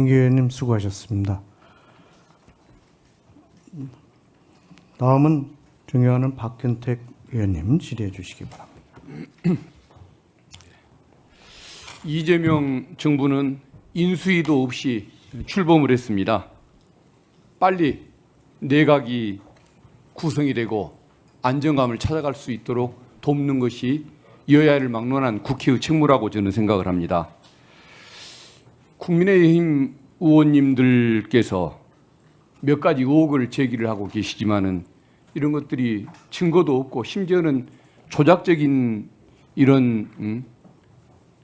의원님 수고하셨습니다. 다음은 존경하는 박현택 의원님 질의해 주시기 바랍니다. 이재명 정부는 인수위도 없이 출범을 했습니다. 빨리 내각이 구성이 되고 안정감을 찾아갈 수 있도록 돕는 것이 여야를 막론한 국회의 책무라고 저는 생각을 합니다. 국민의힘 의원님들께서 몇 가지 의혹을 제기를 하고 계시지만은 이런 것들이 증거도 없고 심지어는 조작적인 이런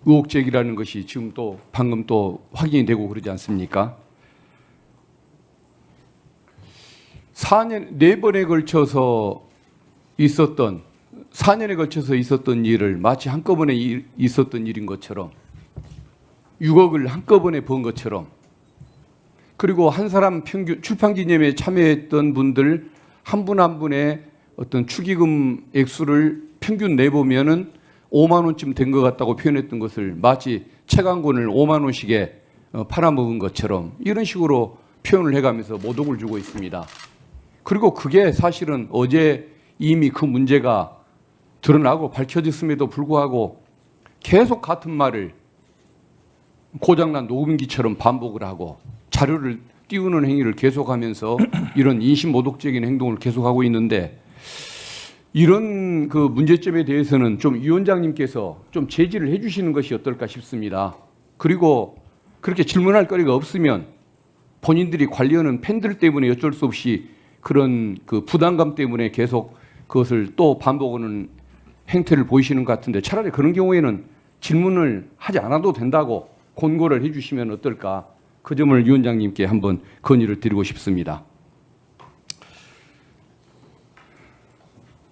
의혹 제기라는 것이 지금 또 방금 또 확인이 되고 그러지 않습니까? 4년에 걸쳐서 있었던 4년에 걸쳐서 있었던 일을 마치 한꺼번에 있었던 일인 것처럼 6억을 한꺼번에 번 것처럼, 그리고 한 사람 평균 출판 기념회에 참여했던 분들 한 분 한 분의 어떤 축의금 액수를 평균 내보면은 5만 원쯤 된 것 같다고 표현했던 것을 마치 책 한 권을 5만 원씩에 팔아먹은 것처럼 이런 식으로 표현을 해가면서 모독을 주고 있습니다. 그리고 그게 사실은 어제 이미 그 문제가 드러나고 밝혀졌음에도 불구하고 계속 같은 말을 고장난 녹음기처럼 반복을 하고 자료를 띄우는 행위를 계속하면서 이런 인신모독적인 행동을 계속하고 있는데, 이런 그 문제점에 대해서는 좀 위원장님께서 좀 제지를 해주시는 것이 어떨까 싶습니다. 그리고 그렇게 질문할 거리가 없으면 본인들이 관리하는 팬들 때문에 어쩔 수 없이 그런 그 부담감 때문에 계속 그것을 또 반복하는 행태를 보이시는 것 같은데, 차라리 그런 경우에는 질문을 하지 않아도 된다고 권고를 해주시면 어떨까, 그 점을 위원장님께 한번 건의를 드리고 싶습니다.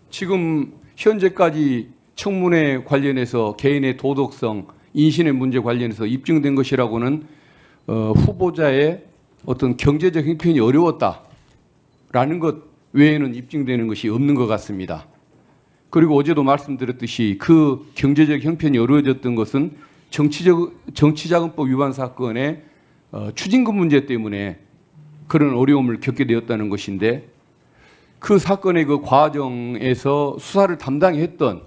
지금 현재까지 청문회 관련해서 개인의 도덕성, 인신의 문제 관련해서 입증된 것이라고는 후보자의 어떤 경제적 형편이 어려웠다라는 것 외에는 입증되는 것이 없는 것 같습니다. 그리고 어제도 말씀드렸듯이 그 경제적 형편이 어려워졌던 것은 정치자금법 위반 사건의 추징금 문제 때문에 그런 어려움을 겪게 되었다는 것인데, 그 사건의 그 과정에서 수사를 담당했던,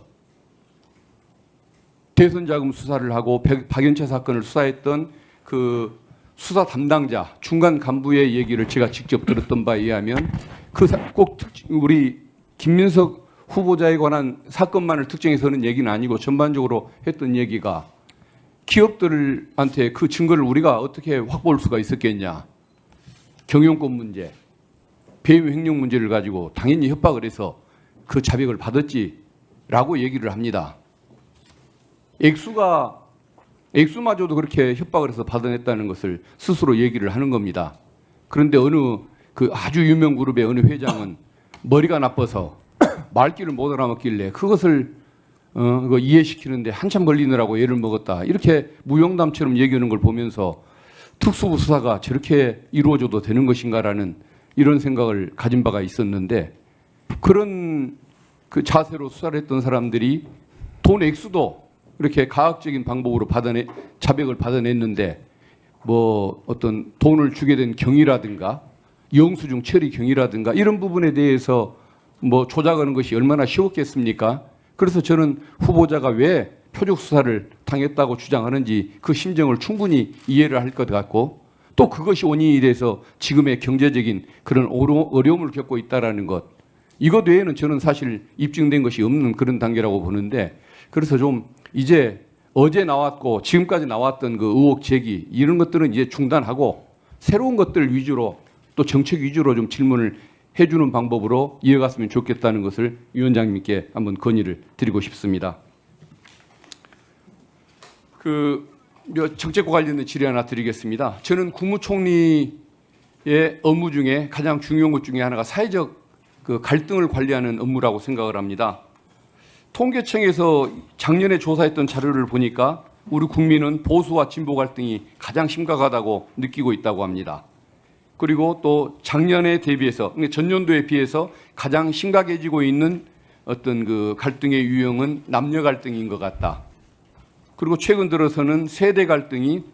대선자금 수사를 하고 박연차 사건을 수사했던 그 수사 담당자 중간 간부의 얘기를 제가 직접 들었던 바에 의하면 꼭 우리 김민석 후보자에 관한 사건만을 특정해서는 얘기는 아니고 전반적으로 했던 얘기가, 기업들한테 그 증거를 우리가 어떻게 확보할 수가 있었겠냐, 경영권 문제, 배임 횡령 문제를 가지고 당연히 협박을 해서 그 자백을 받았지라고 얘기를 합니다. 액수마저도 그렇게 협박을 해서 받아냈다는 것을 스스로 얘기를 하는 겁니다. 그런데 어느 그 아주 유명 그룹의 어느 회장은 머리가 나빠서 말귀를 못 알아먹길래 그것을 그거 이해시키는데 한참 걸리느라고 애를 먹었다, 이렇게 무용담처럼 얘기하는 걸 보면서 특수부 수사가 저렇게 이루어져도 되는 것인가라는 이런 생각을 가진 바가 있었는데, 그런 그 자세로 수사를 했던 사람들이 돈 액수도 이렇게 가학적인 방법으로 자백을 받아냈는데, 뭐 어떤 돈을 주게 된 경위라든가 영수증 처리 경위라든가 이런 부분에 대해서 뭐 조작하는 것이 얼마나 쉬웠겠습니까? 그래서 저는 후보자가 왜 표적 수사를 당했다고 주장하는지 그 심정을 충분히 이해를 할 것 같고, 또 그것이 원인이 돼서 지금의 경제적인 그런 어려움을 겪고 있다는 것, 이것 외에는 저는 사실 입증된 것이 없는 그런 단계라고 보는데, 그래서 좀 이제 어제 나왔고 지금까지 나왔던 그 의혹 제기 이런 것들은 이제 중단하고 새로운 것들 위주로 또 정책 위주로 좀 질문을 해주는 방법으로 이어갔으면 좋겠다는 것을 위원장님께 한번 건의를 드리고 싶습니다. 정책과 관련된 질의 하나 드리겠습니다. 저는 국무총리의 업무 중에 가장 중요한 것 중에 하나가 사회적 그 갈등을 관리하는 업무라고 생각을 합니다. 통계청에서 작년에 조사했던 자료를 보니까 우리 국민은 보수와 진보 갈등이 가장 심각하다고 느끼고 있다고 합니다. 그리고 또 작년에 대비해서, 전년도에 비해서 가장 심각해지고 있는 어떤 그 갈등의 유형은 남녀 갈등인 것 같다. 그리고 최근 들어서는 세대 갈등이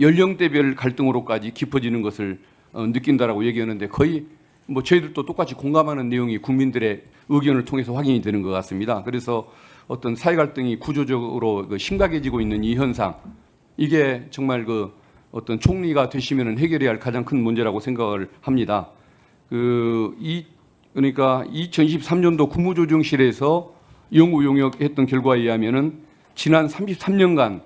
연령대별 갈등으로까지 깊어지는 것을 느낀다라고 얘기하는데 거의 뭐 저희들도 똑같이 공감하는 내용이 국민들의 의견을 통해서 확인이 되는 것 같습니다. 그래서 어떤 사회 갈등이 구조적으로 심각해지고 있는 이 현상, 이게 정말 어떤 총리가 되시면 해결해야 할 가장 큰 문제라고 생각을 합니다. 그러니까 2023년도 국무조정실에서 연구 용역했던 결과에 의하면은 지난 33년간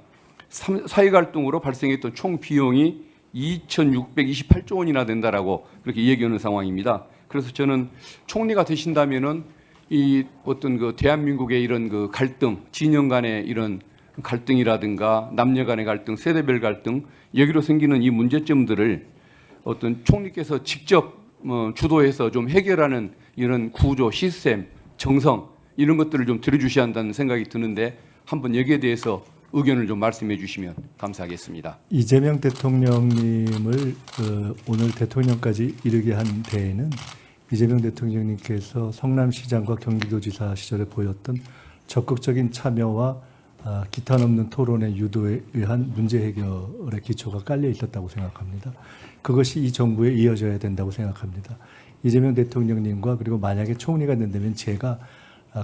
사회 갈등으로 발생했던 총 비용이 2,628조 원이나 된다라고 그렇게 얘기하는 상황입니다. 그래서 저는 총리가 되신다면은 이 어떤 대한민국의 이런 갈등, 진영 간의 이런 갈등이라든가 남녀 간의 갈등, 세대별 갈등, 여기로 생기는 이 문제점들을 어떤 총리께서 직접 주도해서 좀 해결하는 이런 구조, 시스템, 정성 이런 것들을 좀 들어주셔야 한다는 생각이 드는데 한번 여기에 대해서 의견을 좀 말씀해 주시면 감사하겠습니다. 이재명 대통령님을 오늘 대통령까지 이르게 한 데에는 이재명 대통령님께서 성남시장과 경기도지사 시절에 보였던 적극적인 참여와 기탄 없는 토론의 유도에 의한 문제 해결의 기초가 깔려 있었다고 생각합니다. 그것이 이 정부에 이어져야 된다고 생각합니다. 이재명 대통령님과 그리고 만약에 총리가 된다면 제가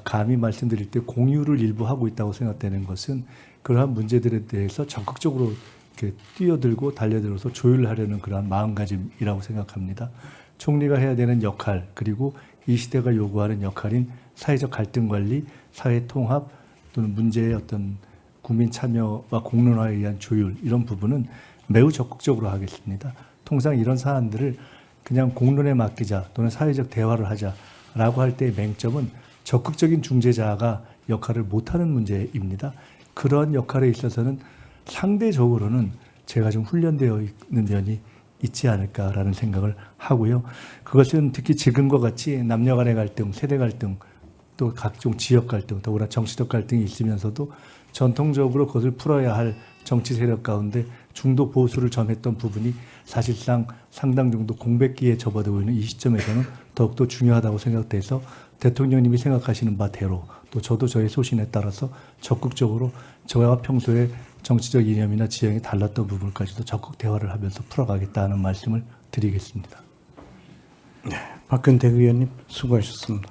감히 말씀드릴 때 공유를 일부 하고 있다고 생각되는 것은 그러한 문제들에 대해서 적극적으로 이렇게 뛰어들고 달려들어서 조율하려는 그러한 마음가짐이라고 생각합니다. 총리가 해야 되는 역할 그리고 이 시대가 요구하는 역할인 사회적 갈등 관리, 사회 통합 또는 문제의 어떤 국민 참여와 공론화에 의한 조율 이런 부분은 매우 적극적으로 하겠습니다. 통상 이런 사안들을 그냥 공론에 맡기자 또는 사회적 대화를 하자라고 할 때의 맹점은 적극적인 중재자가 역할을 못하는 문제입니다. 그런 역할에 있어서는 상대적으로는 제가 좀 훈련되어 있는 면이 있지 않을까라는 생각을 하고요. 그것은 특히 지금과 같이 남녀 간의 갈등, 세대 갈등, 또 각종 지역 갈등, 더구나 정치적 갈등이 있으면서도 전통적으로 그것을 풀어야 할 정치 세력 가운데 중도 보수를 점했던 부분이 사실상 상당 정도 공백기에 접어들고 있는 이 시점에서는 더욱더 중요하다고 생각돼서 대통령님이 생각하시는 바대로 또 저도 저의 소신에 따라서 적극적으로 저와 평소에 정치적 이념이나 지형이 달랐던 부분까지도 적극 대화를 하면서 풀어가겠다는 말씀을 드리겠습니다. 박근태 의원님 수고하셨습니다.